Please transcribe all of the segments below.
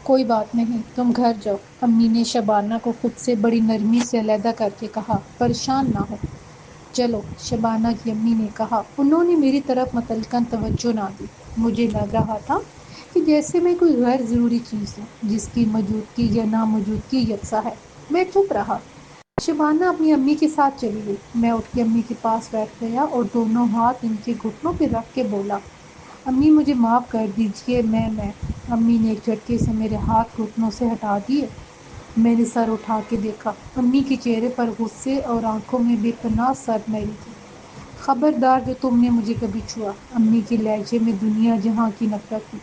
کوئی بات نہیں، تم گھر جاؤ، امی نے شبانہ کو خود سے بڑی نرمی سے علیحدہ کر کے کہا۔ پریشان نہ ہو، چلو، شبانہ کی امی نے کہا۔ انہوں نے میری طرف متعلقاً توجہ نہ دی۔ مجھے لگ رہا تھا کہ جیسے میں کوئی غیر ضروری چیز ہوں جس کی موجودگی یا ناموجودگی یکساں ہے۔ میں چپ رہا۔ شبانہ اپنی امی کے ساتھ چلی گئی۔ میں اٹھ کے امی کے پاس بیٹھ گیا اور دونوں ہاتھ ان کے گھٹنوں پہ رکھ کے بولا، امی مجھے معاف کر دیجیے، میں امی نے ایک جھٹکے سے میرے ہاتھ گھٹنوں سے ہٹا دیے۔ میں نے سر اٹھا کے دیکھا۔ امی کے چہرے پر غصے اور آنکھوں میں بے پناہ سرنگی تھی۔ خبردار جو تم نے مجھے کبھی چھوا، امی کے لہجے میں دنیا جہاں کی نفرت تھی۔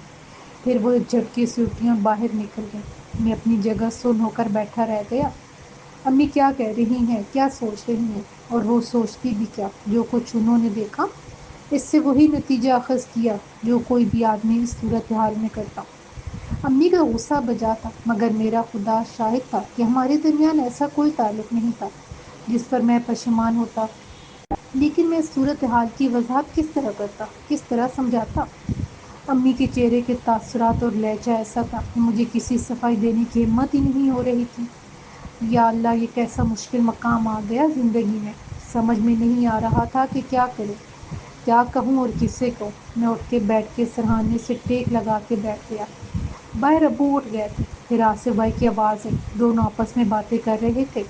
پھر وہ ایک جھٹکے سے اٹھی اور باہر نکل گئی۔ میں اپنی جگہ سن ہو کر بیٹھا رہ گیا۔ امی کیا کہہ رہی ہیں، کیا سوچ رہی ہیں، اور وہ سوچتی بھی کیا؟ جو کچھ انہوں نے دیکھا، اس سے وہی نتیجہ اخذ کیا جو کوئی بھی آدمی اس صورتحال میں کرتا۔ امی کا غصہ بجا تھا، مگر میرا خدا شاہد تھا کہ ہمارے درمیان ایسا کوئی تعلق نہیں تھا جس پر میں پشیمان ہوتا۔ لیکن میں اس صورتحال کی وضاحت کس طرح کرتا، کس طرح سمجھاتا؟ امی کے چہرے کے تاثرات اور لہجہ ایسا تھا کہ مجھے کسی صفائی دینے کی ہمت ہی نہیں ہو رہی تھی۔ یا اللہ، یہ کیسا مشکل مقام آ گیا زندگی میں۔ سمجھ میں نہیں آ رہا تھا کہ کیا کروں، کیا کہوں اور کسے کہوں۔ میں اٹھ کے بیٹھ کے سرہانے سے ٹیک لگا کے بیٹھ گیا۔ باہر ابو اٹھ گئے تھے۔ پھر آصف بھائی کی آواز آئی۔ دونوں آپس میں باتیں کر رہے تھے۔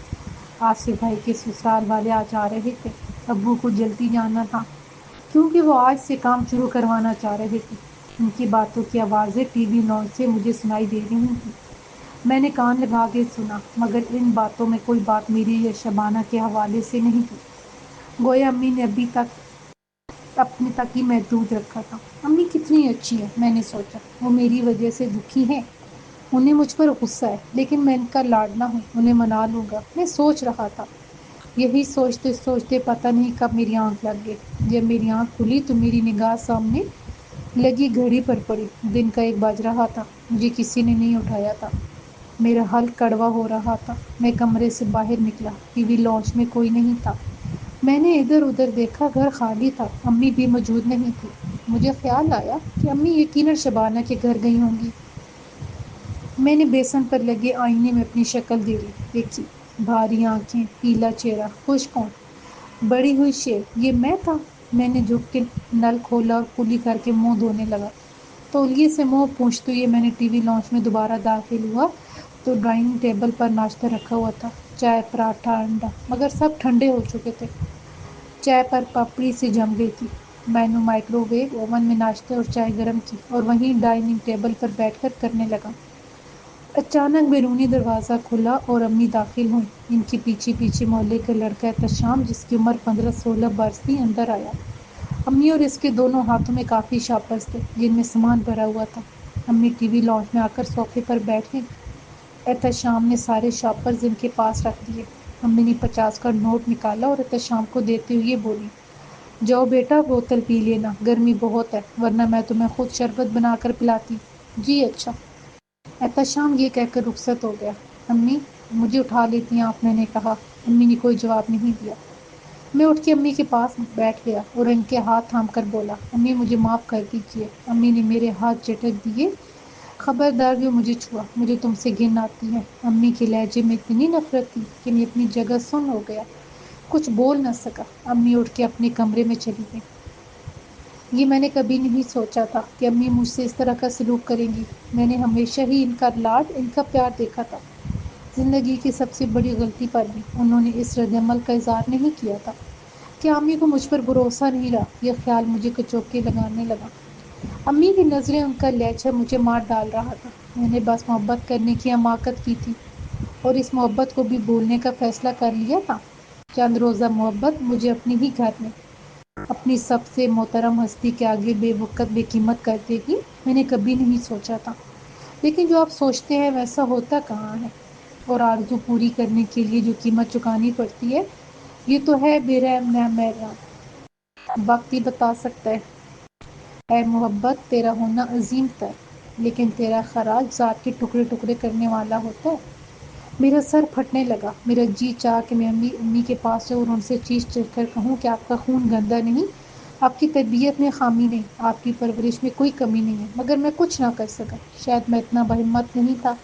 آصف بھائی کے سسرال والے آج آ رہے تھے۔ ابو کو جلدی جانا تھا کیونکہ وہ آج سے کام شروع کروانا چاہ رہے تھے۔ ان کی باتوں کی آوازیں ٹی وی لانچ سے مجھے سنائی دے رہی تھیں۔ میں نے کان لگا کے سنا، مگر ان باتوں میں کوئی بات میری یا شبانہ کے حوالے سے نہیں تھی۔ گویا امی نے ابھی تک اپنے تک ہی محدود رکھا تھا۔ امی کتنی اچھی ہے، میں نے سوچا۔ وہ میری وجہ سے دکھی ہیں، انہیں مجھ پر غصہ ہے، لیکن میں ان کا لاڈلا ہوں، انہیں منا لوں گا، میں سوچ رہا تھا۔ یہی سوچتے سوچتے پتہ نہیں کب میری آنکھ لگ گئی۔ جب میری آنکھ کھلی تو میری نگاہ سامنے لگی گھڑی پر پڑی۔ دن کا 1 بج رہا تھا۔ مجھے کسی نے نہیں اٹھایا تھا۔ میرا حلق کڑوا ہو رہا تھا۔ میں کمرے سے باہر نکلا۔ ٹی وی لانچ میں کوئی نہیں تھا۔ میں نے ادھر ادھر دیکھا، گھر خالی تھا، امی بھی موجود نہیں تھی۔ مجھے خیال آیا کہ امی یقیناً شبانہ کے گھر گئی ہوں گی۔ میں نے بیسن پر لگے آئینے میں اپنی شکل دیکھی۔ بھاری آنکھیں، پیلا چہرہ، خشک ہونٹ، بڑی ہوئی شیو، یہ میں تھا۔ میں نے جھک کے نل کھولا اور کلی کر کے منہ دھونے لگا۔ تولیے سے منہ پوچھتے ہوئے میں نے ٹی وی لانچ میں دوبارہ داخل ہوا تو ڈائننگ ٹیبل پر ناشتہ رکھا ہوا تھا، چائے، پراٹھا، انڈا، مگر سب ٹھنڈے ہو چکے تھے۔ چائے پر پپڑی سی جم گئی تھی۔ میں نے مائکرو ویو اوون میں ناشتے اور چائے گرم کی اور وہیں ڈائننگ ٹیبل پر بیٹھ کر کرنے لگا۔ اچانک بیرونی دروازہ کھلا اور امی داخل ہوئیں۔ ان کے پیچھے پیچھے محلے کا لڑکا احتشام، جس کی عمر 15-16 برس تھی، اندر آیا۔ امی اور اس کے دونوں ہاتھوں میں کافی شاپرز تھے جن میں سامان بھرا ہوا تھا۔ امی ٹی وی لانچ میں آ کر صوفے پر بیٹھ گئیں۔ احتشام نے سارے شاپرز ان کے پاس رکھ دیے۔ امی نے 50 کا نوٹ نکالا اور احتشام کو دیتے ہوئے بولی، جاؤ بیٹا، بوتل پی لینا، گرمی بہت ہے، ورنہ میں تمہیں خود شربت بنا کر پلاتی۔ جی اچھا۔ احتشام یہ کہہ کر رخصت ہو گیا۔ امی، مجھے اٹھا لیتی آپ، میں نے کہا۔ امی نے کوئی جواب نہیں دیا۔ میں اٹھ کے امی کے پاس بیٹھ گیا اور ان کے ہاتھ تھام کر بولا، امی مجھے معاف کر دیجیے۔ امی نے میرے ہاتھ جھٹک دیے۔ خبردار جو مجھے چھوا، مجھے تم سے گھن آتی ہے۔ امی کے لہجے میں اتنی نفرت تھی کہ میں اپنی جگہ سن ہو گیا، کچھ بول نہ سکا۔ امی اٹھ کے اپنے کمرے میں چلی گئی۔ یہ میں نے کبھی نہیں سوچا تھا کہ امی مجھ سے اس طرح کا سلوک کریں گی۔ میں نے ہمیشہ ہی ان کا لاڈ، ان کا پیار دیکھا تھا۔ زندگی کی سب سے بڑی غلطی پر بھی انہوں نے اس رد عمل کا اظہار نہیں کیا تھا۔ کیا امی کو مجھ پر بھروسہ نہیں رہا؟ یہ خیال مجھے کچوکے لگانے لگا۔ امی کی نظریں، ان کا لہجہ مجھے مار ڈال رہا تھا۔ میں نے بس محبت کرنے کی حماقت کی تھی اور اس محبت کو بھی بھولنے کا فیصلہ کر لیا تھا۔ چند روزہ محبت مجھے اپنے ہی گھر میں اپنی سب سے محترم ہستی کے آگے بے وقت بے قیمت کر دے گی، میں نے کبھی نہیں سوچا تھا۔ لیکن جو آپ سوچتے ہیں ویسا ہوتا کہاں ہے، اور آرزو پوری کرنے کے لیے جو قیمت چکانی پڑتی ہے، یہ تو ہے بے رحم نہ مہربان۔ وقت ہی بتا سکتا ہے۔ اے محبت، تیرا ہونا عظیم تر، لیکن تیرا خراج ذات کے ٹکڑے ٹکڑے کرنے والا ہوتا ہے۔ میرا سر پھٹنے لگا۔ میرا جی چاہا کہ میں امی کے پاس جاؤں اور ان سے چیخ چیخ کر کہوں کہ آپ کا خون گندا نہیں، آپ کی تربیت میں خامی نہیں، آپ کی پرورش میں کوئی کمی نہیں ہے، مگر میں کچھ نہ کر سکا۔ شاید میں اتنا باہمت نہیں تھا۔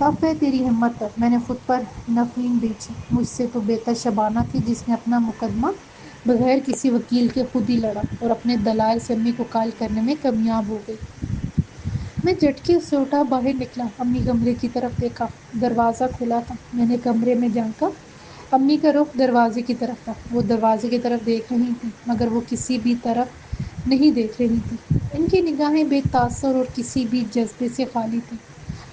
اب ہے تیری ہمت ہے۔ میں نے خود پر نفرین بیچی۔ مجھ سے تو بہتر شبانہ تھی، جس نے اپنا مقدمہ بغیر کسی وکیل کے خود ہی لڑا اور اپنے دلائل سے امی کو قائل کرنے میں کامیاب ہو گئی۔ میں جھٹکے سے اٹھا، باہر نکلا، امی کمرے کی طرف دیکھا۔ دروازہ کھلا تھا۔ میں نے کمرے میں جھانکا۔ امی کا رخ دروازے کی طرف تھا۔ وہ دروازے کی طرف دیکھ رہی تھی، مگر وہ کسی بھی طرف نہیں دیکھ رہی تھی۔ ان کی نگاہیں بے تاثر اور کسی بھی جذبے سے خالی تھیں۔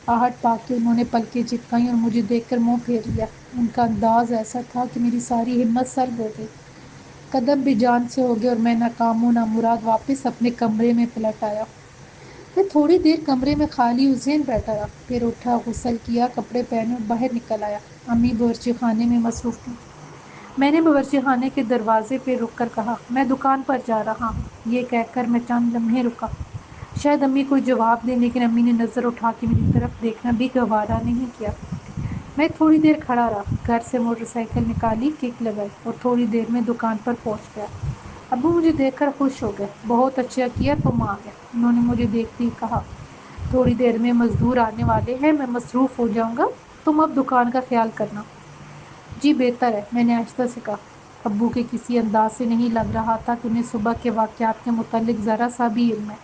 آہٹ پا کے انہوں نے پلکیں جھپکائیں اور مجھے دیکھ کر منہ پھیر لیا۔ ان کا انداز ایسا تھا کہ میری ساری ہمت سلب ہو گئی۔ قدم بھی جان سے ہو گئے اور میں ناکام و نامراد واپس اپنے کمرے میں پلٹ آیا۔ میں تھوڑی دیر کمرے میں خالی و ذہن بیٹھا رہا، پھر اٹھا، غسل کیا، کپڑے پہنے اور باہر نکل آیا۔ امی باورچی خانے میں مصروف تھیں۔ میں نے باورچی خانے کے دروازے پہ رک کر کہا، میں دکان پر جا رہا ہوں۔ یہ کہہ کر میں چند لمحے رکا، شاید امی کوئی جواب دیں، لیکن امی نے نظر اٹھا کے میری طرف دیکھنا بھی گوارا نہیں کیا۔ میں تھوڑی دیر کھڑا رہا، گھر سے موٹر سائیکل نکالی، کک لگائی اور تھوڑی دیر میں دکان پر پہنچ گیا۔ ابو مجھے دیکھ کر خوش ہو گئے۔ بہت اچھا کیا تم آ گئے، انہوں نے مجھے دیکھتے ہی کہا۔ تھوڑی دیر میں مزدور آنے والے ہیں، میں مصروف ہو جاؤں گا، تم اب دکان کا خیال کرنا۔ جی بہتر ہے، میں نے آہستہ سے کہا۔ ابو کے کسی انداز سے نہیں لگ رہا تھا کہ انہیں صبح کے واقعات کے متعلق ذرا سا بھی علم ہے۔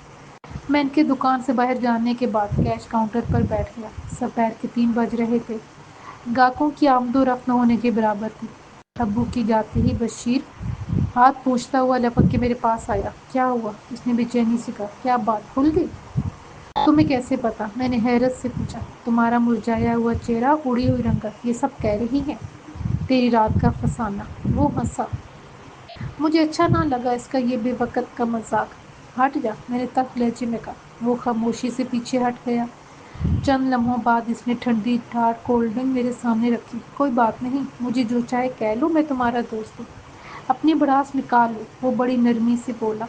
میں ان کے دکان سے باہر جانے کے بعد کیش کاؤنٹر پر بیٹھ گیا۔ دوپہر کے 3 بج رہے تھے۔ گاہکوں کی آمد و رفت نہ ہونے کے برابر تھی۔ ابو کی جاتے ہی بشیر ہاتھ پوچھتا ہوا لپک کے میرے پاس آیا۔ کیا ہوا؟ اس نے بے چینی سے کہا۔ کیا بات بھول گئی؟ تمہیں کیسے پتا؟ میں نے حیرت سے پوچھا۔ تمہارا مرجھایا ہوا چہرہ، اڑی ہوئی رنگت، یہ سب کہہ رہی ہیں۔ تیری رات کا فسانہ۔ وہ ہنسا۔ مجھے اچھا نہ لگا اس کا یہ بے وقت کا مذاق۔ ہٹ جا، میں نے تلخ لہجے میں کہا۔ وہ خاموشی سے پیچھے ہٹ گیا۔ چند لمحوں بعد اس نے ٹھنڈی ٹھار کولڈ ڈرنک میرے سامنے رکھی۔ کوئی بات نہیں، مجھے جو چاہے کہہ لو، میں تمہارا دوست ہوں۔ اپنی بڑاس نکال لو، وہ بڑی نرمی سے بولا۔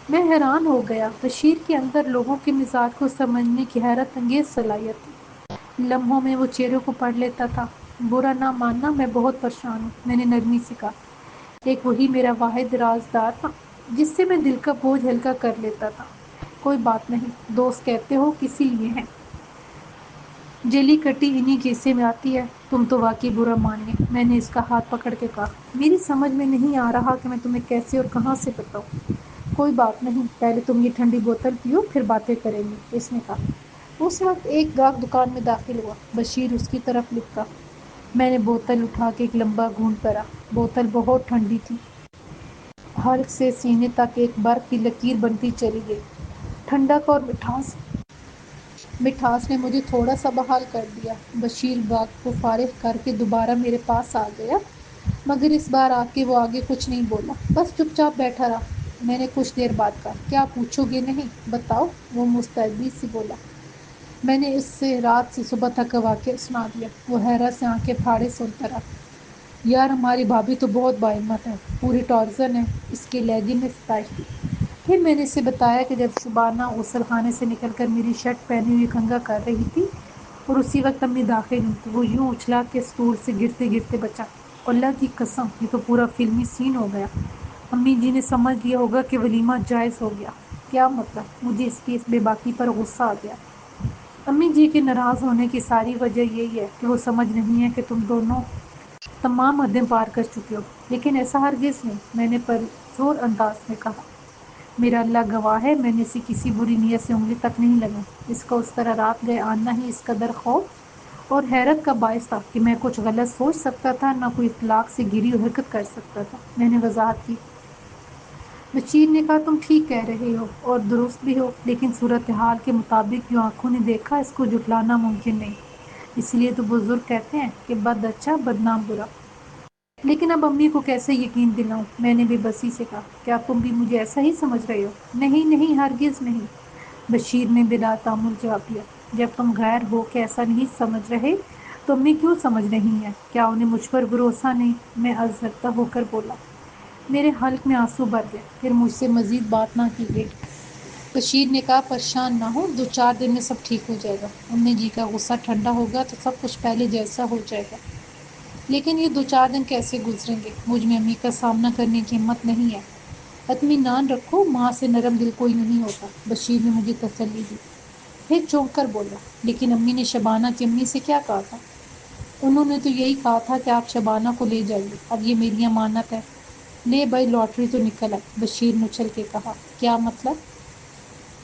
میں حیران ہو گیا۔ بشیر کے اندر لوگوں کے مزاج کو سمجھنے کی حیرت انگیز صلاحیت تھی۔ لمحوں میں وہ چہروں کو پڑھ لیتا تھا۔ برا نہ ماننا، میں بہت پریشان ہوں، میں نے نرمی سے کہا۔ ایک وہی میرا واحد رازدار تھا، جس سے میں دل کا بوجھ ہلکا کر لیتا تھا۔ کوئی بات نہیں، دوست کہتے ہو کسی لیے ہیں۔ جلی کٹی انہی کے حصے میں آتی ہے۔ تم تو واقعی برا مانیے، میں نے اس کا ہاتھ پکڑ کے کہا۔ میری سمجھ میں نہیں آ رہا کہ میں تمہیں کیسے اور کہاں سے بتاؤں۔ کوئی بات نہیں، پہلے تم یہ ٹھنڈی بوتل پیو، پھر باتیں کریں گے، اس نے کہا۔ اس وقت ایک گاہک دکان میں داخل ہوا۔ بشیر اس کی طرف لپکا۔ میں نے بوتل اٹھا کے ایک لمبا گھونٹ بھرا۔ بوتل بہت ٹھنڈی تھی۔ حلق سے سینے تک ایک برف کی لکیر بنتی چلی گئی۔ ٹھنڈک اور مٹھاس نے مجھے تھوڑا سا بحال کر دیا۔ بشیر گاہک کو فارغ کر کے دوبارہ میرے پاس آ گیا، مگر اس بار آ کے وہ آگے کچھ نہیں بولا، بس چپ چاپ بیٹھا رہا۔ میں نے کچھ دیر بعد کہا، کیا پوچھو گے نہیں؟ بتاؤ، وہ مستعدی سے بولا۔ میں نے اس سے رات سے صبح تک کا واقعہ سنا دیا۔ وہ حیرت سے آنکھیں پھاڑے سنتا رہا۔ یار، ہماری بھابھی تو بہت باہمت ہے، پوری ٹارزن ہے، اس کے لہجے میں ستائش تھی۔ پھر میں نے اسے بتایا کہ جب شبانہ غسل خانے سے نکل کر میری شرٹ پہنی ہوئی کنگھا کر رہی تھی اور اسی وقت امی داخل ہوئی تو وہ یوں اچھلا کے اسٹول سے گرتے گرتے بچا۔ اللہ کی قسم، یہ تو پورا فلمی سین ہو گیا۔ امی جی نے سمجھ لیا ہوگا کہ ولیمہ جائز ہو گیا۔ کیا مطلب؟ مجھے اس کی اس بے باکی پر غصہ آ گیا۔ امی جی کے ناراض ہونے کی ساری وجہ یہی ہے کہ وہ سمجھ نہیں ہے کہ تم دونوں تمام حدیں پار کر چکے ہو۔ لیکن ایسا ہرگز نہیں، میں نے پرزور انداز میں کہا۔ میرا اللہ گواہ ہے، میں نے اسے کسی بری نیت سے انگلی تک نہیں لگائی۔ اس کا اس طرح رات گئے آنا ہی اس قدر خوف اور حیرت کا باعث تھا کہ میں کچھ غلط سوچ سکتا تھا، نہ کوئی اطلاق سے گری ہوئی حرکت کر سکتا تھا۔ میں نے وضاحت کی۔ بشیر نے کہا، تم ٹھیک کہہ رہے ہو اور درست بھی ہو، لیکن صورتحال کے مطابق جو آنکھوں نے دیکھا، اس کو جھٹلانا ممکن نہیں۔ اس لیے تو بزرگ کہتے ہیں کہ بد اچھا، بدنام برا۔ لیکن اب امی کو کیسے یقین دلاؤں؟ میں نے بے بسی سے کہا۔ کیا تم بھی مجھے ایسا ہی سمجھ رہے ہو؟ نہیں نہیں، ہرگز نہیں، بشیر نے بلا تامل جواب دیا۔ جب تم غیر ہو کے ایسا نہیں سمجھ رہے تو امی کیوں سمجھ رہی ہیں؟ کیا انہیں مجھ پر بھروسہ نہیں؟ میں عزردہ ہو کر بولا۔ میرے حلق میں آنسو بھر گئے۔ پھر مجھ سے مزید بات نہ کی گئی۔ بشیر نے کہا، پریشان نہ ہو، 2-4 دن میں سب ٹھیک ہو جائے گا۔ امی جی کا غصہ ٹھنڈا ہوگا تو سب کچھ پہلے جیسا ہو جائے گا۔ لیکن یہ 2-4 دن کیسے گزریں گے؟ مجھ میں امی کا سامنا کرنے کی ہمت نہیں ہے۔ اطمینان رکھو، ماں سے نرم دل کوئی نہیں ہوتا، بشیر نے مجھے تسلی دی۔ پھر چونک کر بولا، لیکن امی نے شبانہ کی امی سے کیا کہا تھا؟ انہوں نے تو یہی کہا تھا کہ آپ شبانہ کو لے جائیے، اب یہ میری امانت ہے۔ لے بھائی، لاٹری تو نکل آئی، بشیر نے اچھل کے کہا۔ کیا مطلب؟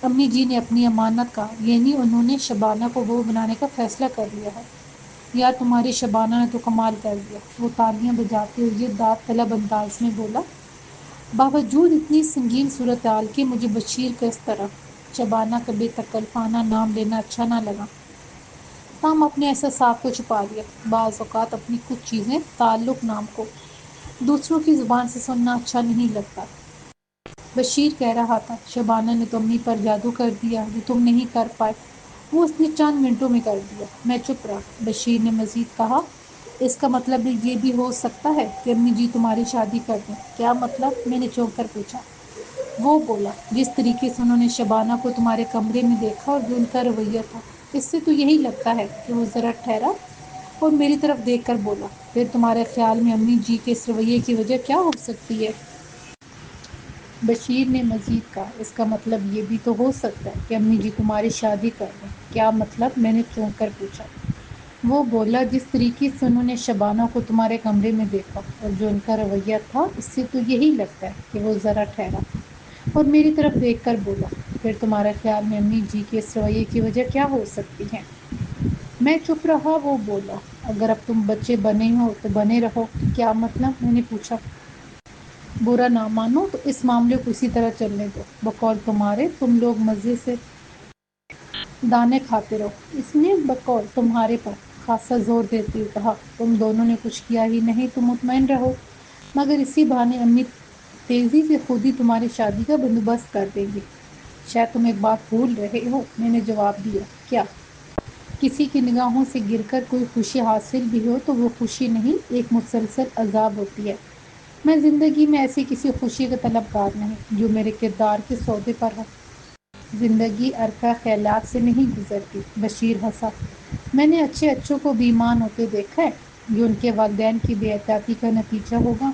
امی جی نے اپنی امانت کا، یعنی انہوں نے شبانہ کو بہو بنانے کا فیصلہ کر لیا ہے۔ یا تمہاری شبانہ نے تو کمال کر دیا، وہ تالیاں بجاتے ہوئے داد طلب انداز میں بولا۔ باوجود اتنی سنگین صورتحال کے مجھے بشیر کا اس طرح شبانہ کا بے تکلفانہ نام لینا اچھا نہ لگا۔ تاہم اپنے احساسات کو چھپا لیا۔ بعض اوقات اپنی کچھ چیزیں، تعلق نام کو دوسروں کی زبان سے سننا اچھا نہیں لگتا۔ بشیر کہہ رہا تھا، شبانہ نے تو امی پر جادو کر دیا جو تم نہیں کر پائے، وہ اس نے چند منٹوں میں کر دیا۔ میں چپ رہا۔ بشیر نے مزید کہا، اس کا مطلب یہ بھی ہو سکتا ہے کہ امی جی تمہاری شادی کر دیں۔ کیا مطلب؟ میں نے چونک کر پوچھا۔ وہ بولا، جس طریقے سے انہوں نے شبانہ کو تمہارے کمرے میں دیکھا اور جو ان کا رویہ تھا، اس سے تو یہی لگتا ہے کہ وہ ذرا ٹھہرا اور میری طرف دیکھ کر بولا، پھر تمہارے خیال میں امی جی کے اس رویے کی وجہ کیا ہو سکتی ہے؟ بشیر نے مزید کہا، اس کا مطلب یہ بھی تو ہو سکتا ہے کہ امی جی تمہاری شادی کر دیں۔ کیا مطلب؟ میں نے چونک کر پوچھا۔ وہ بولا، جس طریقے سے انہوں نے شبانہ کو تمہارے کمرے میں دیکھا اور جو ان کا رویہ تھا، اس سے تو یہی لگتا ہے کہ وہ ذرا ٹھہرا اور میری طرف دیکھ کر بولا، پھر تمہارے خیال میں امی جی کے اس رویے کی وجہ کیا ہو سکتی ہے؟ میں چپ رہا۔ وہ بولا، اگر اب تم بچے بنے ہو تو بنے رہو۔ کیا مطلب؟ میں نے پوچھا۔ برا نہ مانو تو اس معاملے کو اسی طرح چلنے دو، بقول تمہارے، تم لوگ مزے سے دانے کھاتے رہو۔ اس نے بقول تمہارے پر خاصا زور دیتے ہوئے کہا، تم دونوں نے کچھ کیا ہی نہیں تو مطمئن رہو، مگر اسی بہانے امی تیزی سے خود ہی تمہاری شادی کا بندوبست کر دیں گی۔ شاید تم ایک بات بھول رہے ہو، میں نے جواب دیا۔ کیا؟ کسی کی نگاہوں سے گر کر کوئی خوشی حاصل بھی ہو تو وہ خوشی نہیں، ایک مسلسل عذاب ہوتی ہے۔ میں زندگی میں ایسی کسی خوشی کا طلبگار نہیں جو میرے کردار کے سودے پر ہو۔ زندگی ارقہ خیالات سے نہیں گزرتی۔ بشیر ہنسا۔ میں نے اچھے اچھوں کو بے ایمان ہوتے دیکھا ہے، جو ان کے والدین کی بے احتیاطی کا نتیجہ ہوگا۔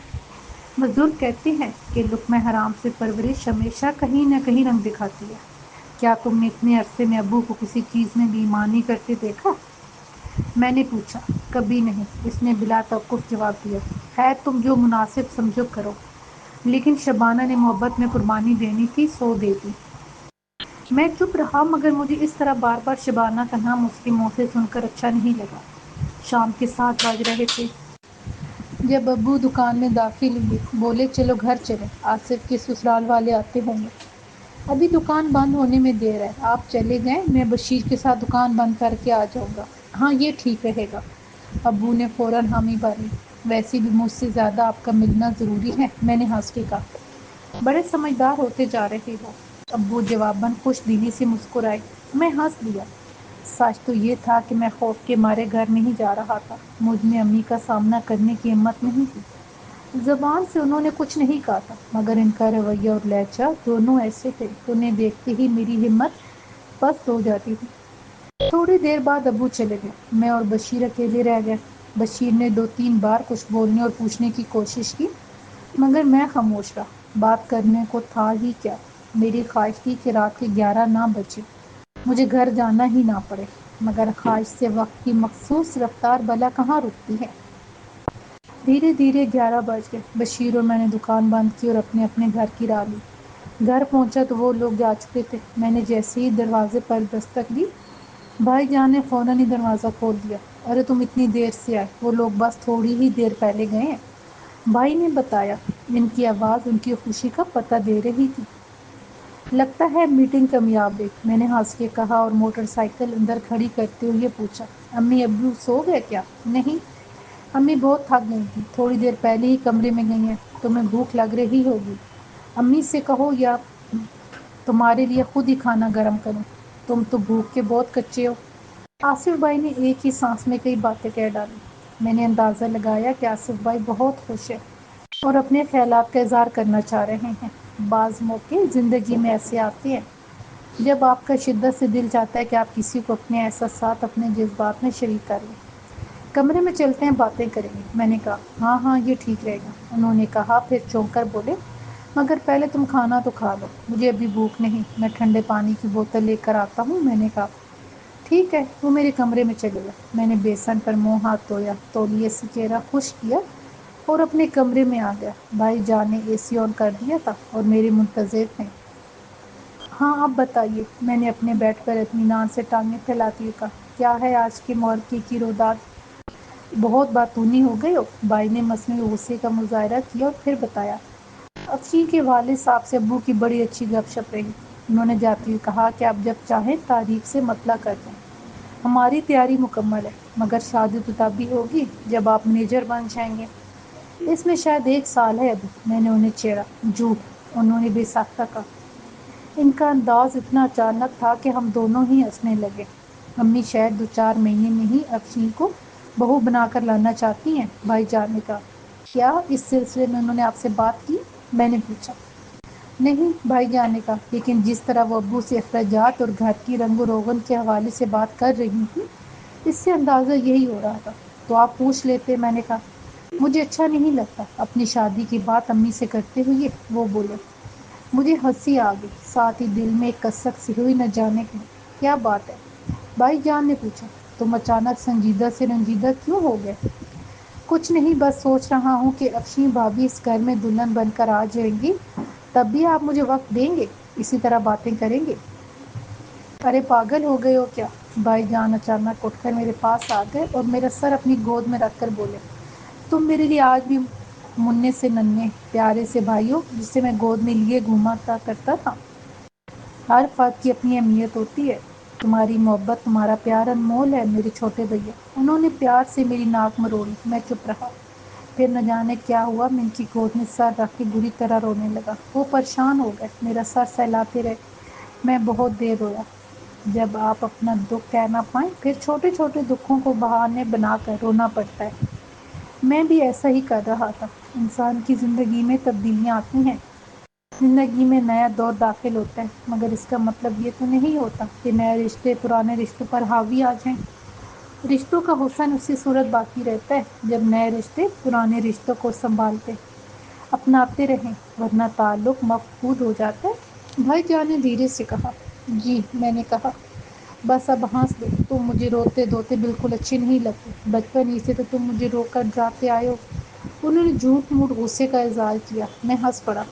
بزرگ کہتے ہیں کہ لقمہ حرام سے پرورش ہمیشہ کہیں نہ کہیں رنگ دکھاتی ہے۔ کیا تم نے اتنے عرصے میں ابو کو کسی چیز میں بے ایمانی کرتے دیکھا؟ میں نے پوچھا۔ کبھی نہیں، اس نے بلا توقف جواب دیا۔ خیر، تم جو مناسب سمجھو کرو، لیکن شبانہ نے محبت میں قربانی دینی تھی سو دے دی۔ میں چپ رہا، مگر مجھے اس طرح بار بار شبانہ کا نام اس کے منہ سے سن کر اچھا نہیں لگا۔ شام کے 7 بج رہے تھے جب ابو دکان میں داخل ہوئے۔ بولے، چلو گھر چلیں، آصف کے سسرال والے آتے ہوں گے، ابھی دکان بند ہونے میں دیر ہے۔ آپ چلے جائیں، میں بشیر کے ساتھ دکان بند کر کے آ جاؤں گا۔ ہاں، یہ ٹھیک رہے گا۔ ابو نے فوراً حامی بھری۔ ویسے بھی مجھ سے زیادہ آپ کا ملنا ضروری ہے، میں نے ہنس کے کہا۔ بڑے سمجھدار ہوتے جا رہے ہو۔ ابو جواباً خوش دلی سے مسکرائے۔ میں ہنس دیا۔ سچ تو یہ تھا کہ میں خوف کے مارے گھر نہیں جا رہا تھا۔ مجھ میں امی کا سامنا کرنے کی ہمت نہیں تھی۔ زبان سے انہوں نے کچھ نہیں کہا تھا، مگر ان کا رویہ اور لہجہ دونوں ایسے تھے کہ انہیں دیکھتے ہی میری ہمت پست ہو جاتی تھی۔ تھوڑی دیر بعد ابو چلے گئے، میں اور بشیر اکیلے رہ گئے۔ بشیر نے 2-3 بار کچھ بولنے اور پوچھنے کی کوشش کی، مگر میں خاموش رہا۔ بات کرنے کو تھا ہی کیا؟ میری خواہش تھی کہ رات کے 11 نہ بجے مجھے گھر جانا ہی نہ پڑے، مگر خواہش سے وقت کی مخصوص رفتار بھلا کہاں رکتی ہے۔ دھیرے دھیرے 11 بج گئے۔ بشیر اور میں نے دکان بند کی اور اپنے اپنے گھر کی راہ لی۔ گھر پہنچا تو وہ لوگ جا چکے تھے۔ میں نے جیسے ہی دروازے پر دستک دی، بھائی جان نے فوراً ہی دروازہ کھول دیا۔ ارے تم اتنی دیر سے آئے؟ وہ لوگ بس تھوڑی ہی دیر پہلے گئے ہیں، بھائی نے بتایا۔ ان کی آواز ان کی خوشی کا پتہ دے رہی تھی۔ لگتا ہے میٹنگ کامیاب رہی، میں نے ہنس کے کہا اور موٹر سائیکل اندر کھڑی کرتے ہوئے پوچھا، امی ابو سو گئے کیا؟ نہیں، امی بہت تھک گئی تھیں، تھوڑی دیر پہلے ہی کمرے میں گئی ہیں۔ تمہیں بھوک لگ رہی ہوگی، امی سے کہو یا تمہارے لیے خود ہی کھانا گرم کروں، تم تو بھوک کے بہت کچے ہو۔ آصف بھائی نے ایک ہی سانس میں کئی باتیں کہہ ڈالی۔ میں نے اندازہ لگایا کہ آصف بھائی بہت خوش ہیں اور اپنے خیالات کا اظہار کرنا چاہ رہے ہیں۔ بعض موقع زندگی میں ایسے آتے ہیں جب آپ کا شدت سے دل چاہتا ہے کہ آپ کسی کو اپنے احساسات، اپنے جذبات میں شریک کر لیں۔ کمرے میں چلتے ہیں، باتیں کریں گے۔ میں نے کہا ہاں ہاں یہ ٹھیک رہے گا۔ انہوں نے کہا، پھر چونک کر بولے مگر پہلے تم کھانا تو کھا لو، مجھے ابھی بھوک نہیں، میں ٹھنڈے پانی کی بوتل لے کر آتا ہوں۔ میں نے کہا ٹھیک ہے۔ وہ میرے کمرے میں چلے گیا۔ میں نے بیسن پر منہ ہاتھ دھویا، تولیے سے چہرہ خشک کیا اور اپنے کمرے میں آ گیا۔ بھائی جان نے اے سی آن کر دیا تھا اور میرے منتظر تھے۔ ہاں آپ بتائیے، میں نے اپنے بیڈ پر اطمینان سے ٹانگیں پھیلاتی ہوئی کہا، کیا ہے آج کے مورکے کی روداد؟ بہت باتونی ہو گئی ہو۔ بھائی نے مصنوعی غصے کا مظاہرہ کیا اور پھر بتایا، افشین کے والد صاحب سے ابو کی بڑی اچھی گپ شپ رہی۔ انہوں نے جاتے ہوئے کہا کہ آپ جب چاہیں تاریخ سے مطلع کر دیں، ہماری تیاری مکمل ہے، مگر شادی تو تب بھی ہوگی جب آپ مینیجر بن جائیں گے۔ اس میں شاید 1 سال ہے ابھی۔ میں نے انہیں چھیڑا۔ جھوٹ، انہوں نے بے ساختہ کہا۔ ان کا انداز اتنا اچانک تھا کہ ہم دونوں ہی ہنسنے لگے۔ امی شاید 2-4 مہینے میں ہی افشین کو بہو بنا کر لانا چاہتی ہیں، بھائی جان نے کہا۔ کیا اس سلسلے میں انہوں نے آپ سے بات کی؟ میں نے پوچھا۔ نہیں، بھائی جان نے کہا، لیکن جس طرح وہ ابو سے اخراجات اور گھر کی رنگ و روغن کے حوالے سے بات کر رہی تھی، اس سے اندازہ یہی ہو رہا تھا۔ تو آپ پوچھ لیتے، میں نے کہا۔ مجھے اچھا نہیں لگتا اپنی شادی کی بات امی سے کرتے ہوئے، وہ بولے۔ مجھے ہنسی آ گئی، ساتھ ہی دل میں ایک کسک سی ہوئی، نہ جانے کیا بات ہے؟ بھائی جان نے پوچھا۔ تم اچانک سنجیدہ سے رنجیدہ کیوں ہو گئے؟ کچھ نہیں، بس سوچ رہا ہوں کہ افشین بھابھی اس گھر میں دلہن بن کر آ جائیں گی، تب بھی آپ مجھے وقت دیں گے، اسی طرح باتیں کریں گے؟ ارے پاگل ہو گئے ہو کیا؟ بھائی جان اچانک اٹھ کر میرے پاس آ گئے اور میرا سر اپنی گود میں رکھ کر بولے، تم میرے لیے آج بھی مننے سے ننھے پیارے سے بھائی ہو جسے میں گود میں لیے گھوماتا کرتا تھا۔ ہر فرد کی اپنی اہمیت ہوتی ہے۔ تمہاری محبت، تمہارا پیار انمول ہے میرے چھوٹے بھیا۔ انہوں نے پیار سے میری ناک مروڑی۔ میں چپ رہا۔ پھر نہ جانے کیا ہوا، میں ان کی گود میں سر رکھ کے بری طرح رونے لگا۔ وہ پریشان ہو گئے، میرا سر سہلاتے رہے۔ میں بہت دیر رویا۔ جب آپ اپنا دکھ کہہ نہ پائیں، پھر چھوٹے چھوٹے دکھوں کو بہانے بنا کر رونا پڑتا ہے۔ میں بھی ایسا ہی کر رہا تھا۔ انسان کی زندگی میں تبدیلیاں آتی ہیں، زندگی میں نیا دور داخل ہوتا ہے، مگر اس کا مطلب یہ تو نہیں ہوتا کہ نئے رشتے پرانے رشتوں پر حاوی آ جائیں۔ رشتوں کا حسن اسی صورت باقی رہتا ہے جب نئے رشتے پرانے رشتوں کو سنبھالتے اپناتے رہیں، ورنہ تعلق مفقود ہو جاتا ہے۔ بھائی جان نے دھیرے سے کہا۔ جی، میں نے کہا، بس اب ہنس دو، تم مجھے روتے دھوتے بالکل اچھی نہیں لگتی، بچپن ہی سے تو تم مجھے رو کر ڈراتے آئے ہو۔ انہوں نے جھوٹ موٹ غصے کا اظہار کیا۔ میں ہنس پڑا۔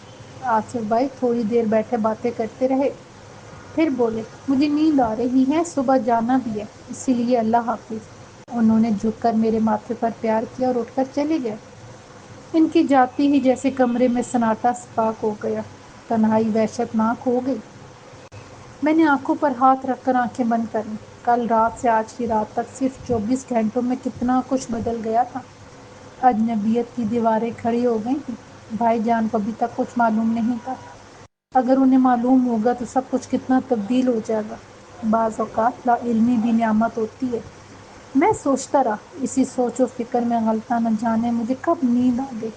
آصف بھائی تھوڑی دیر بیٹھے باتیں کرتے رہے، پھر بولے، مجھے نیند آ رہی ہے، صبح جانا بھی ہے، اسی لیے اللہ حافظ۔ انہوں نے جھک کر میرے ماتھے پر پیار کیا اور اٹھ کر چلے گئے۔ ان کی جاتی ہی جیسے کمرے میں سناٹا سپاک ہو گیا، تنہائی وحشت ناک ہو گئی۔ میں نے آنکھوں پر ہاتھ رکھ کر آنکھیں بند کر لیں۔ کل رات سے آج کی رات تک صرف 24 گھنٹوں میں کتنا کچھ بدل گیا تھا۔ اجنبیت کی دیواریں کھڑی ہو گئی تھیں۔ بھائی جان کو ابھی تک کچھ معلوم نہیں تھا، اگر انہیں معلوم ہوگا تو سب کچھ کتنا تبدیل ہو جائے گا۔ بعض اوقات لا علمی بھی نعمت ہوتی ہے۔ میں سوچتا رہا، اسی سوچ و فکر میں غلطاں نہ جانے مجھے کب نیند آ گئی۔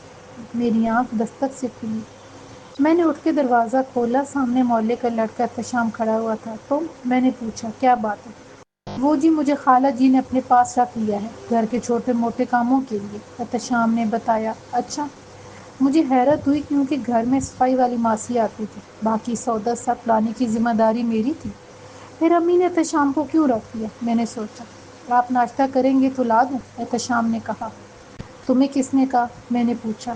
میری آنکھ دستک سے کھلی۔ میں نے اٹھ کے دروازہ کھولا، سامنے محلے کا لڑکا احتشام کھڑا ہوا تھا۔ تو میں نے پوچھا، کیا بات ہے؟ وہ جی مجھے خالہ جی نے اپنے پاس رکھ لیا ہے، گھر کے چھوٹے موٹے کاموں کے لیے، احتشام نے بتایا۔ اچھا؟ مجھے حیرت ہوئی کیونکہ گھر میں صفائی والی ماسی آتی تھی، باقی سودا سب لانے کی ذمہ داری میری تھی۔ پھر امی نے احتشام کو کیوں رکھ لیا؟ میں نے سوچا۔ آپ ناشتہ کریں گے تو لا دوں؟ احتشام نے کہا۔ تمہیں کس نے کہا؟ میں نے پوچھا۔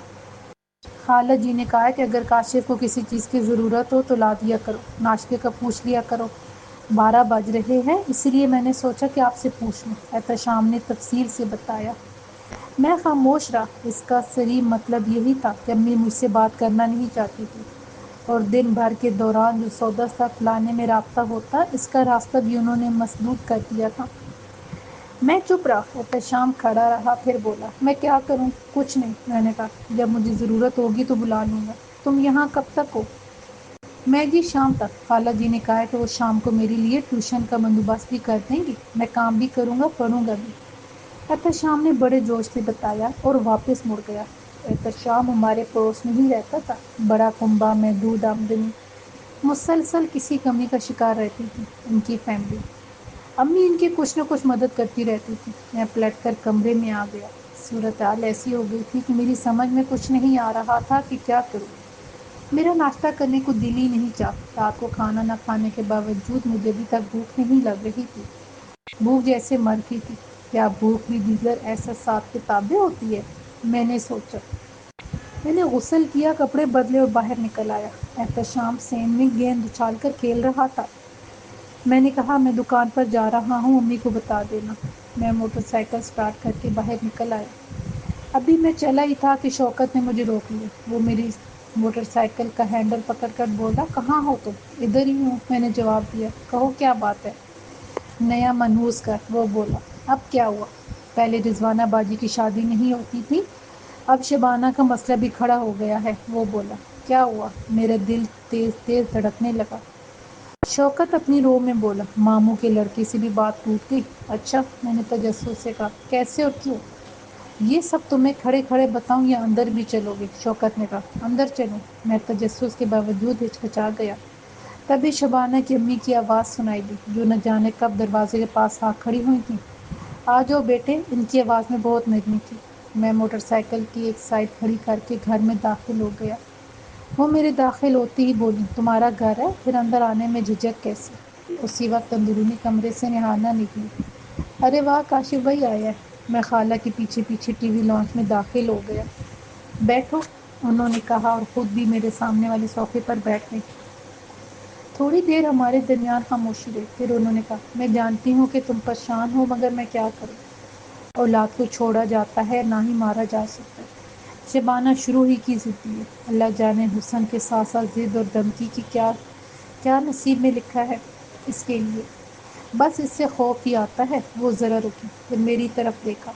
خالہ جی نے کہا ہے کہ اگر کاشف کو کسی چیز کی ضرورت ہو تو لا دیا کرو، ناشتے کا پوچھ لیا کرو۔ 12 بج رہے ہیں، اسی لیے میں نے سوچا کہ آپ سے پوچھ لوں، احتشام نے تفصیل سے بتایا۔ میں خاموش رہا۔ اس کا صریح مطلب یہی تھا کہ امی مجھ سے بات کرنا نہیں چاہتی تھی، اور دن بھر کے دوران جو سودا سب لانے میں رابطہ ہوتا، اس کا راستہ بھی انہوں نے مسدود کر دیا تھا۔ میں چپ رہا۔ احتشام کھڑا رہا، پھر بولا، میں کیا کروں؟ کچھ نہیں، میں نے کہا، جب مجھے ضرورت ہوگی تو بلا لوں گا۔ تم یہاں کب تک ہو؟ میں جی شام تک۔ خالہ جی نے کہا ہے کہ وہ شام کو میرے لیے ٹیوشن کا بندوبست بھی کر دیں گی، میں کام بھی کروں گا، پڑھوں گا بھی، احتشام نے بڑے جوش سے بتایا اور واپس مڑ گیا۔ احتشام ہمارے پڑوس میں ہی رہتا تھا، بڑا کنبہ، محدود آمدنی، مسلسل کسی کمی کا شکار رہتی تھی ان کی فیملی۔ امی ان کی کچھ نہ کچھ مدد کرتی رہتی تھی۔ میں پلٹ کر کمرے میں آ گیا۔ صورتحال ایسی ہو گئی تھی کہ میری سمجھ میں کچھ نہیں آ رہا تھا کہ کیا کروں۔ میرا ناشتہ کرنے کو دل ہی نہیں چاہتا۔ رات کو کھانا نہ کھانے کے باوجود مجھے ابھی تک بھوک نہیں لگ رہی تھی۔ بھوک جیسے مرتی تھی۔ کیا بھوک بھی دیگر احساسات کے تابع ہوتی ہے؟ میں نے سوچا۔ میں نے غسل کیا، کپڑے بدلے اور باہر نکل آیا۔ احتشام سین میں گیند اچھال کر کھیل رہا تھا۔ میں نے کہا میں دکان پر جا رہا ہوں، امی کو بتا دینا۔ میں موٹر سائیکل سٹارٹ کر کے باہر نکل آیا۔ ابھی میں چلا ہی تھا کہ شوکت نے مجھے روک لیا۔ وہ میری موٹر سائیکل کا ہینڈل پکڑ کر بولا، کہاں ہو تم؟ ادھر ہی ہوں، میں نے جواب دیا۔ کہو کیا بات ہے؟ نیا منحوس کر، وہ بولا۔ اب کیا ہوا؟ پہلے رضوانہ باجی کی شادی نہیں ہوتی تھی، اب شبانہ کا مسئلہ بھی کھڑا ہو گیا ہے، وہ بولا۔ کیا ہوا؟ میرا دل تیز تیز دھڑکنے لگا۔ شوکت اپنی رو میں بولا، ماموں کے لڑکے سے بھی بات ٹوٹ گئی؟ اچھا، میں نے تجسس سے کہا، کیسے اور کیوں؟ یہ سب تمہیں کھڑے کھڑے بتاؤں یا اندر بھی چلو گے؟ شوکت نے کہا، اندر چلو۔ میں تجسس کے باوجود ہچکچا گیا۔ تبھی شبانہ کی امی کی آواز سنائی دی، جو نہ جانے کب دروازے کے پاس آ کھڑی ہوئی تھیں۔ آ جاؤ بیٹے، ان کی آواز میں بہت نرمی تھی۔ میں موٹر سائیکل کی ایک سائیڈ کھڑی کر کے گھر میں داخل ہو گیا۔ وہ میرے داخل ہوتے ہی بولی، تمہارا گھر ہے، پھر اندر آنے میں جھجک کیسی؟ اسی وقت اندرونی کمرے سے نہانا نکلی۔ ارے واہ، کاشف بھائی آیا ہے۔ میں خالہ کے پیچھے پیچھے ٹی وی لانچ میں داخل ہو گیا۔ بیٹھو، انہوں نے کہا اور خود بھی میرے سامنے والے صوفے پر بیٹھ گئی۔ تھوڑی دیر ہمارے درمیان خاموشی رہی، پھر انہوں نے کہا، میں جانتی ہوں کہ تم پریشان ہو، مگر میں کیا کروں؟ اولاد کو چھوڑا جاتا ہے، نہ ہی مارا جا سکتا۔ شبانہ شروع ہی کی ضدی ہے۔ اللہ جانے حسن کے ساتھ ساتھ ضد اور دھمکی کی کیا کیا نصیب میں لکھا ہے اس کے لیے۔ بس اس سے خوف ہی آتا ہے۔ وہ ذرا رکی، پھر میری طرف دیکھا۔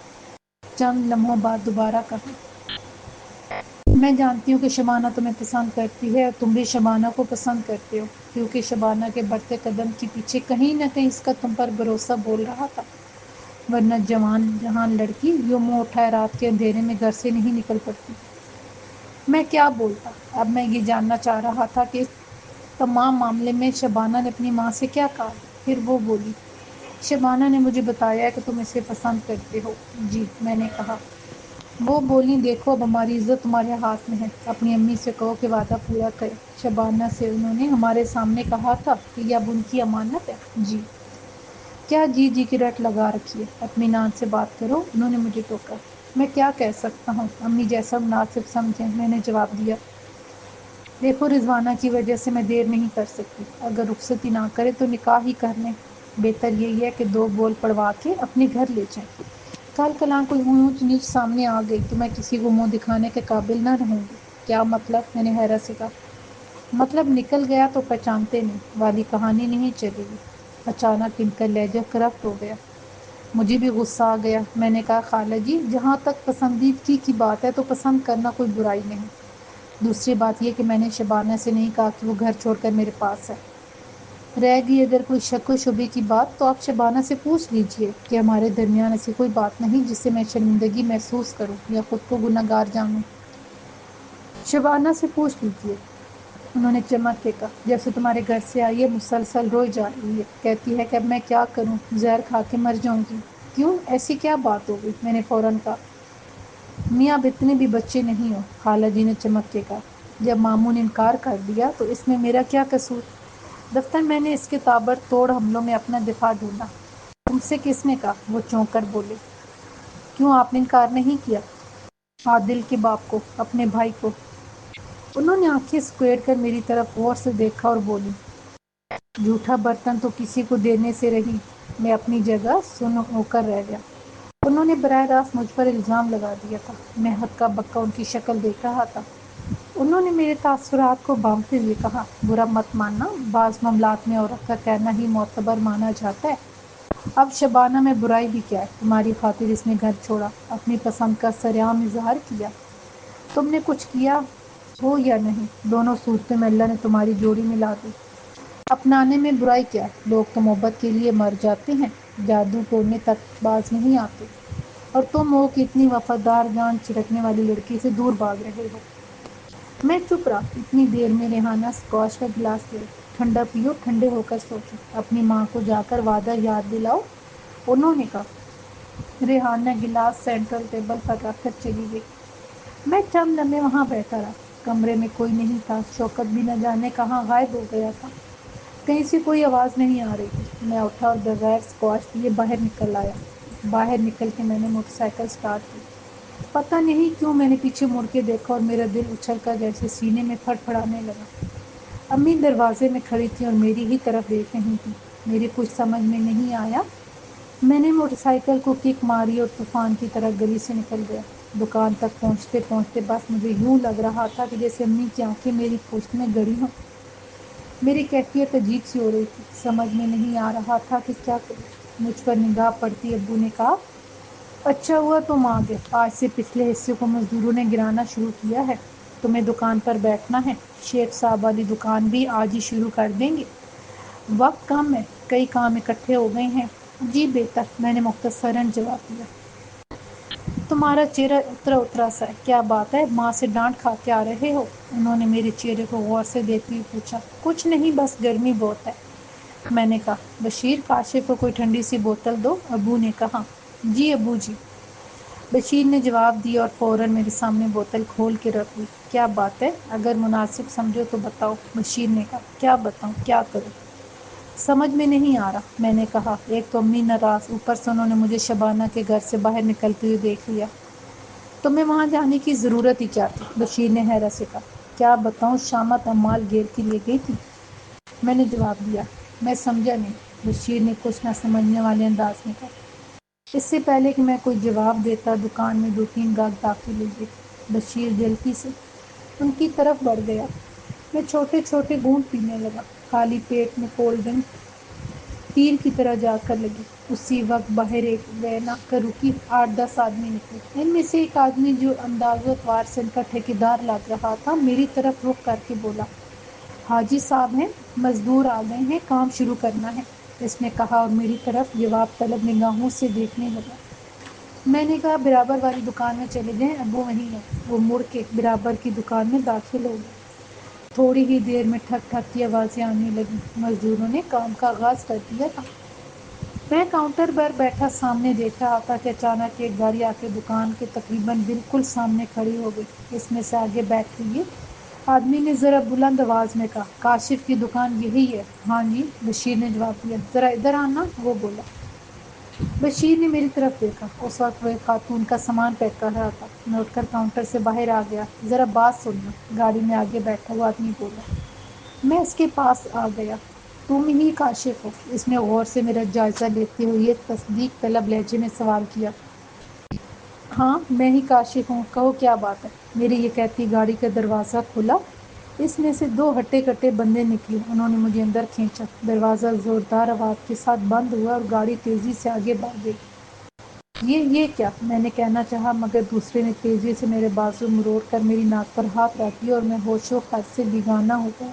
چند لمحوں بعد دوبارہ کہا، میں جانتی ہوں کہ شبانہ تمہیں پسند کرتی ہے اور تم بھی شبانہ کو پسند کرتے ہو، کیونکہ شبانہ کے بڑھتے قدم کے پیچھے کہیں نہ کہیں اس کا تم پر بھروسہ بول رہا تھا، ورنہ جہان لڑکی یوں منہ اٹھائے رات کے اندھیرے میں گھر سے نہیں نکل پڑتی۔ میں کیا بولتا؟ اب میں یہ جاننا چاہ رہا تھا کہ اس تمام معاملے میں شبانہ نے اپنی ماں سے کیا کہا۔ پھر وہ بولی، شبانہ نے مجھے بتایا کہ تم اسے پسند کرتے ہو۔ جی، میں نے کہا۔ وہ بولی، دیکھو اب ہماری عزت تمہارے ہاتھ میں ہے، اپنی امی سے کہو کہ وعدہ پورا کرے۔ شبانہ سے انہوں نے ہمارے سامنے کہا تھا کہ یہ اب ان کی امانت ہے۔ جی۔ کیا جی جی کی رٹ لگا رکھی ہے؟ اطمینان سے بات کرو، انہوں نے مجھے ٹوکا۔ میں کیا کہہ سکتا ہوں، امی جیسا مناسب سمجھیں، میں نے جواب دیا۔ دیکھو، رضوانہ کی وجہ سے میں دیر نہیں کر سکتی، اگر رخصتی نہ کرے تو نکاح ہی کر لیں، بہتر یہی ہے کہ دو بول پڑوا کے اپنے گھر لے جائیں۔ کل کلاں کوئی اونچ نیچ سامنے آ گئی تو میں کسی کو منہ دکھانے کے قابل نہ رہوں گی۔ کیا مطلب؟ میں نے حیرت سے کہا۔ مطلب نکل گیا تو پہچانتے نہیں والی کہانی نہیں چلے گی۔ اچانک ان کا لہجہ کرپٹ ہو گیا۔ مجھے بھی غصہ آ گیا۔ میں نے کہا، خالہ جی، جہاں تک پسندیدگی کی بات ہے تو پسند کرنا کوئی برائی نہیں۔ دوسری بات یہ کہ میں نے شبانہ سے نہیں کہا کہ وہ گھر چھوڑ کر میرے پاس ہے۔ رہ گئی اگر کوئی شک و شبے کی بات تو آپ شبانہ سے پوچھ لیجئے کہ ہمارے درمیان ایسی کوئی بات نہیں جس سے میں شرمندگی محسوس کروں یا خود کو گناہ گار جانوں۔ شبانہ سے پوچھ لیجئے، انہوں نے چمک کے کہا۔ جب سے تمہارے گھر سے آئی ہے مسلسل روئی جا رہی ہے، کہتی ہے کہ اب میں کیا کروں، زہر کھا کے مر جاؤں گی۔ کیوں، ایسی کیا بات ہو گئی؟ میں نے فوراً کہا۔ میاں اب اتنے بھی بچے نہیں ہو، خالہ جی نے چمک کے کہا۔ جب ماموں نے انکار کر دیا تو اس میں میرا کیا قصور؟ دفتر میں نے اس کے تابڑتوڑ حملوں میں اپنا دفاع ڈھونڈا۔ تم سے کس نے کہا؟ وہ چونک کر بولے۔ کیوں آپ نے انکار نہیں کیا؟ عادل کے باپ کو، اپنے بھائی کو۔ انہوں نے آنکھیں سکیڑ کر میری طرف غور سے دیکھا اور بولی، جھوٹا برتن تو کسی کو دینے سے رہی، میں اپنی جگہ سن ہو کر رہ گیا۔ انہوں نے براہ راست مجھ پر الزام لگا دیا تھا۔ میں ہکا بکا ان کی شکل دیکھ رہا تھا۔ انہوں نے میرے تاثرات کو بانٹتے ہوئے کہا، برا مت ماننا، بعض معاملات میں عورت کا کہنا ہی معتبر مانا جاتا ہے۔ اب شبانہ میں برائی بھی کیا ہے؟ تمہاری خاطر اس نے گھر چھوڑا، اپنی پسند کا سرعام اظہار کیا۔ تم نے کچھ کیا ہو یا نہیں، دونوں صورتوں میں اللہ نے تمہاری جوڑی ملا دی۔ اپنانے میں برائی کیا ہے؟ لوگ تو محبت کے لیے مر جاتے ہیں، جادو ٹونے تک باز نہیں آتے، اور تم ہو کہ اتنی وفادار جان چھڑکنے والی لڑکی سے دور بھاگ رہے ہو۔ میں چپ رہا۔ اتنی دیر میں ریحانہ اسکواش کا گلاس لے ٹھنڈا پیو، ٹھنڈے ہو کر سوچو، اپنی ماں کو جا کر وعدہ یاد دلاؤ، انہوں نے کہا۔ ریحانہ گلاس سینٹرل ٹیبل پر رکھ کر چلی گئی۔ میں چند لمحے وہاں بیٹھا رہا۔ کمرے میں کوئی نہیں تھا، شوکت بھی نہ جانے کہاں غائب ہو گیا تھا، کہیں سے کوئی آواز نہیں آ رہی تھی۔ میں اٹھا اور بغیر اسکواش پیے باہر نکل آیا۔ باہر نکل کے میں نے موٹر سائیکل سٹارٹ کی۔ پتہ نہیں کیوں میں نے پیچھے مڑ کے دیکھا اور میرا دل اچھل کر جیسے سینے میں پھڑ پھڑانے لگا۔ امی دروازے میں کھڑی تھی اور میری ہی طرف دیکھ رہی تھی۔ میرے کچھ سمجھ میں نہیں آیا۔ میں نے موٹر سائیکل کو کک ماری اور طوفان کی طرح گلی سے نکل گیا۔ دکان تک پہنچتے پہنچتے بس مجھے یوں لگ رہا تھا کہ جیسے امی کی آنکھیں میری پشت میں گڑی ہوں۔ میری کیفیت عجیب سی ہو رہی تھی، سمجھ میں نہیں آ رہا تھا کہ کیا کروں۔ مجھ پر نگاہ پڑتی ابو نے کہا، اچھا ہوا تم آ گئے، آج سے پچھلے حصے کو مزدوروں نے گرانا شروع کیا ہے، تمہیں دکان پر بیٹھنا ہے۔ شیخ صاحب والی دکان بھی آج ہی شروع کر دیں گے، وقت کم ہے، کئی کام اکٹھے ہو گئے ہیں۔ جی بہتر، میں نے مختصراً جواب دیا۔ تمہارا چہرہ اترا اترا سا ہے، کیا بات ہے، ماں سے ڈانٹ کھا کے آ رہے ہو؟ انہوں نے میرے چہرے کو غور سے دیکھتے ہوئے پوچھا۔ کچھ نہیں، بس گرمی بہت ہے، میں نے کہا۔ بشیر، کاشف کو کوئی ٹھنڈی سی بوتل دو، ابو نے کہا۔ جی ابو جی، بشیر نے جواب دیا اور فوراً میرے سامنے بوتل کھول کے رکھ دی۔ کیا بات ہے، اگر مناسب سمجھو تو بتاؤ، بشیر نے کہا۔ کیا بتاؤں، کیا کروں؟ سمجھ میں نہیں آ رہا، میں نے کہا۔ ایک تو امی ناراض، اوپر سے انہوں نے مجھے شبانہ کے گھر سے باہر نکلتے ہوئے دیکھ لیا۔ تمہیں وہاں جانے کی ضرورت ہی کیا تھی؟ بشیر نے حیرت سے کہا۔ کیا بتاؤں، شامت امال گیر کے لیے گئی تھی، میں نے جواب دیا۔ میں سمجھا نہیں، بشیر نے کچھ نہ سمجھنے والے انداز میں کہا۔ اس سے پہلے کہ میں کوئی جواب دیتا، دکان میں 2-3 گاہک داخل ہوئے۔ بشیر جلدی سے ان کی طرف بڑھ گیا۔ میں چھوٹے چھوٹے گھونٹ پینے لگا۔ خالی پیٹ میں کولڈ ڈرنک تیر کی طرح جا کر لگی۔ اسی وقت باہر ایک وین آ کر رکی۔ 8-10 آدمی نکلے۔ ان میں سے ایک آدمی جو انداز و اطوار سے ان کا ٹھیکیدار لگ رہا تھا، میری طرف رخ کر کے بولا، حاجی صاحب ہیں، مزدور آ گئے ہیں، کام شروع کرنا ہے، اس نے کہا اور میری طرف جواب طلب نگاہوں سے دیکھنے لگا۔ میں نے کہا، برابر والی دکان میں چلے جائیں، ابو وہیں ہیں۔ وہ مڑ کے برابر کی دکان میں داخل ہو گئے۔ تھوڑی ہی دیر میں ٹھک ٹھک کی آوازیں آنے لگیں۔ مزدوروں نے کام کا آغاز کر دیا تھا۔ میں کاؤنٹر پر بیٹھا سامنے دیکھ رہا تھا کہ اچانک ایک گاڑی آ کے دکان کے تقریباً بالکل سامنے کھڑی ہو گئی۔ اس میں سے آگے بیٹھے ہوئے آدمی نے ذرا بلند آواز میں کہا، کاشف کی دکان یہی ہے؟ ہاں جی، بشیر نے جواب دیا۔ ذرا ادھر آنا، وہ بولا۔ بشیر نے میری طرف دیکھا۔ اس وقت وہ ایک خاتون کا سامان پیک کر رہا تھا۔ میں اٹھ کر کاؤنٹر سے باہر آ گیا۔ ذرا بات سننا، گاڑی میں آگے بیٹھا ہوا آدمی بولا۔ میں اس کے پاس آ گیا۔ تم ہی کاشف ہو؟ اس نے غور سے میرا جائزہ لیتے ہوئے تصدیق طلب لہجے میں سوال کیا۔ ہاں، میں ہی کاشف ہوں، کہو کیا بات ہے؟ میری یہ کہتی گاڑی کا دروازہ کھلا۔ اس میں سے 2 ہٹے کٹے بندے نکلے۔ انہوں نے مجھے اندر کھینچا۔ دروازہ زوردار آواز کے ساتھ بند ہوا اور گاڑی تیزی سے آگے بڑھ گئی۔ یہ کیا، میں نے کہنا چاہا، مگر دوسرے نے تیزی سے میرے بازو مروڑ کر میری ناک پر ہاتھ رکھ دیا اور میں ہوش و خرچ سے بیگانہ ہو گیا۔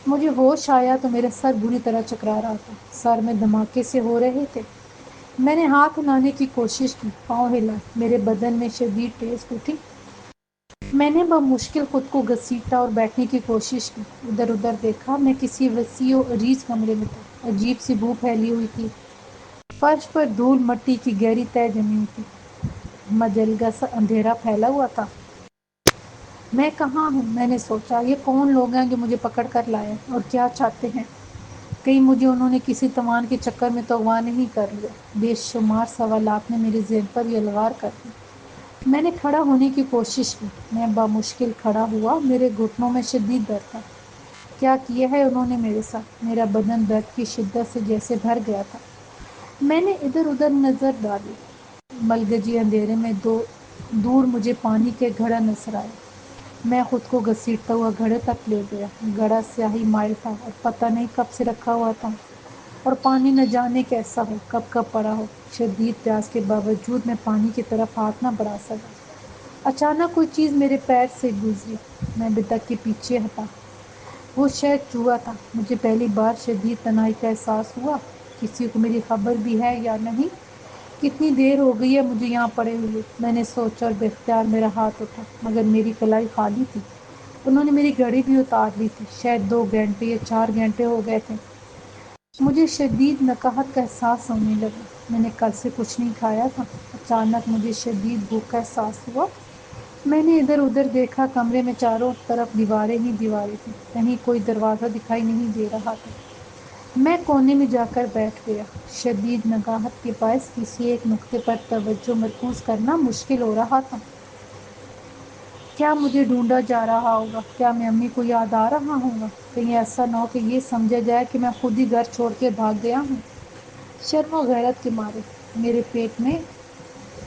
مجھے ہوش آیا تو میرا سر بری طرح چکرا رہا تھا، سر میں دھماکے سے ہو رہے تھے۔ میں نے ہاتھ ہلانے کی کوشش کی، پاؤں ہلائے، میرے بدن میں شدید ٹھیس اٹھی۔ میں نے بمشکل خود کو گھسیٹا اور بیٹھنے کی کوشش کی۔ ادھر ادھر دیکھا، میں کسی وسیع و عریض کمرے میں تھا۔ عجیب سی بو پھیلی ہوئی تھی، فرش پر دھول مٹی کی گہری تہہ جمی ہوئی تھی، مجلگہ سا اندھیرا پھیلا ہوا تھا۔ میں کہاں ہوں، میں نے سوچا، یہ کون لوگ ہیں جو مجھے پکڑ کر لائے ہیں اور کیا چاہتے ہیں؟ کہیں مجھے انہوں نے کسی تاوان کے چکر میں تو اغوا نہیں کر لیا؟ بے شمار سوالات نے میرے ذہن پر یلغار کر دی۔ میں نے کھڑا ہونے کی کوشش کی۔ میں بمشکل کھڑا ہوا، میرے گھٹنوں میں شدید درد تھا۔ کیا کیا ہے انہوں نے میرے ساتھ؟ میرا بدن درد کی شدت سے جیسے بھر گیا تھا۔ میں نے ادھر ادھر نظر ڈالی۔ ملگجی اندھیرے میں دور مجھے پانی کے گھڑا نظر آیا۔ میں خود کو گھسیٹتا ہوا گھڑے تک لے گیا۔ گھڑا سیاہی مائل تھا اور پتہ نہیں کب سے رکھا ہوا تھا، اور پانی نہ جانے کیسا ہو، کب کب پڑا ہو۔ شدید پیاس کے باوجود میں پانی کی طرف ہاتھ نہ بڑھا سکا۔ اچانک کوئی چیز میرے پیر سے گزری۔ میں بدک کے پیچھے ہٹا۔ وہ شاید چوہا تھا۔ مجھے پہلی بار شدید تنہائی کا احساس ہوا۔ کسی کو میری خبر بھی ہے یا نہیں؟ کتنی دیر ہو گئی ہے مجھے یہاں پڑے ہوئے؟ میں نے سوچا اور بے اختیار میرا ہاتھ اٹھا، مگر میری کلائی خالی تھی۔ انہوں نے میری گھڑی بھی اتار لی تھی، شاید 2 گھنٹے یا 4 گھنٹے ہو گئے تھے۔ مجھے شدید نکاہت کا احساس ہونے لگا۔ میں نے کل سے کچھ نہیں کھایا تھا۔ اچانک مجھے شدید بھوک کا احساس ہوا۔ میں نے ادھر ادھر دیکھا، کمرے میں چاروں طرف دیواریں ہی دیواریں تھیں، کہیں کوئی دروازہ دکھائی نہیں دے رہا تھا۔ میں کونے میں جا کر بیٹھ گیا۔ شدید نکاہت کے باعث کسی ایک نقطے پر توجہ مرکوز کرنا مشکل ہو رہا تھا۔ کیا مجھے ڈھونڈا جا رہا ہوگا؟ کیا میں امی کو یاد آ رہا ہوں گا؟ کہیں ایسا نہ ہو کہ یہ سمجھا جائے کہ میں خود ہی گھر چھوڑ کے بھاگ گیا ہوں۔ شرم و غیرت کے مارے میرے پیٹ میں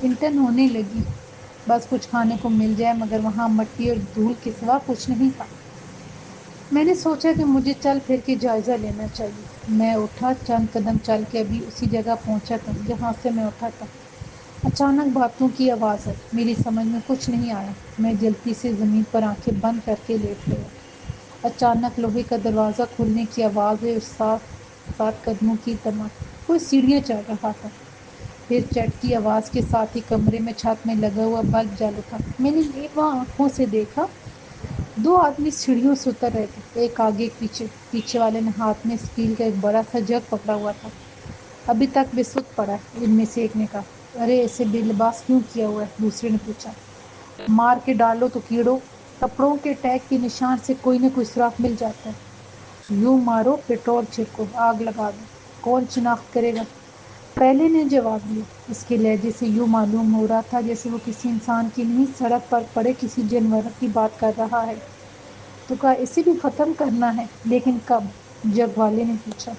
انٹن ہونے لگی۔ بس کچھ کھانے کو مل جائے، مگر وہاں مٹی اور دھول کے سوا کچھ نہیں تھا۔ میں نے سوچا کہ مجھے چل پھر کے جائزہ لینا چاہیے۔ میں اٹھا، چند قدم چل کے ابھی اسی جگہ پہنچا تھا جہاں سے میں اٹھا تھا۔ اچانک باتوں کی آواز آئی۔ میری سمجھ میں کچھ نہیں آیا۔ میں جلدی سے زمین پر آنکھیں بند کر کے لیٹ گیا۔ اچانک لوہے کا دروازہ کھلنے کی آواز ہے اور ساتھ ساتھ قدموں کی دمک۔ کوئی سیڑھیاں چڑھ رہا تھا۔ پھر چٹ کی آواز کے ساتھ ہی کمرے میں چھت میں لگا ہوا بلب جل اٹھا۔ میں نے نیوا آنکھوں سے دیکھا، 2 آدمی سیڑھیوں سے اتر رہے تھے، ایک آگے ایک پیچھے۔ پیچھے والے نے ہاتھ میں اسٹیل کا ایک بڑا سا جگ پکڑا ہوا تھا۔ ابھی تک بے سدھ پڑا ہے، ان میں سے ایک نے کہا۔ ارے ایسے بے لباس کیوں کیا ہوا ہے؟ دوسرے نے پوچھا۔ مار کے ڈالو تو کیڑوں، کپڑوں کے ٹیگ کے نشان سے کوئی نہ کوئی سراغ مل جاتا ہے۔ یوں مارو، پیٹرول چھڑکو، آگ لگا دو، کون شناخت کرے گا؟ پہلے نے جواب دیا۔ اس کے لہجے سے یوں معلوم ہو رہا تھا جیسے وہ کسی انسان کی نہیں، سڑک پر پڑے کسی جانور کی بات کر رہا ہے۔ تو کہا اسے بھی ختم کرنا ہے، لیکن کب؟ جگ والے نے پوچھا۔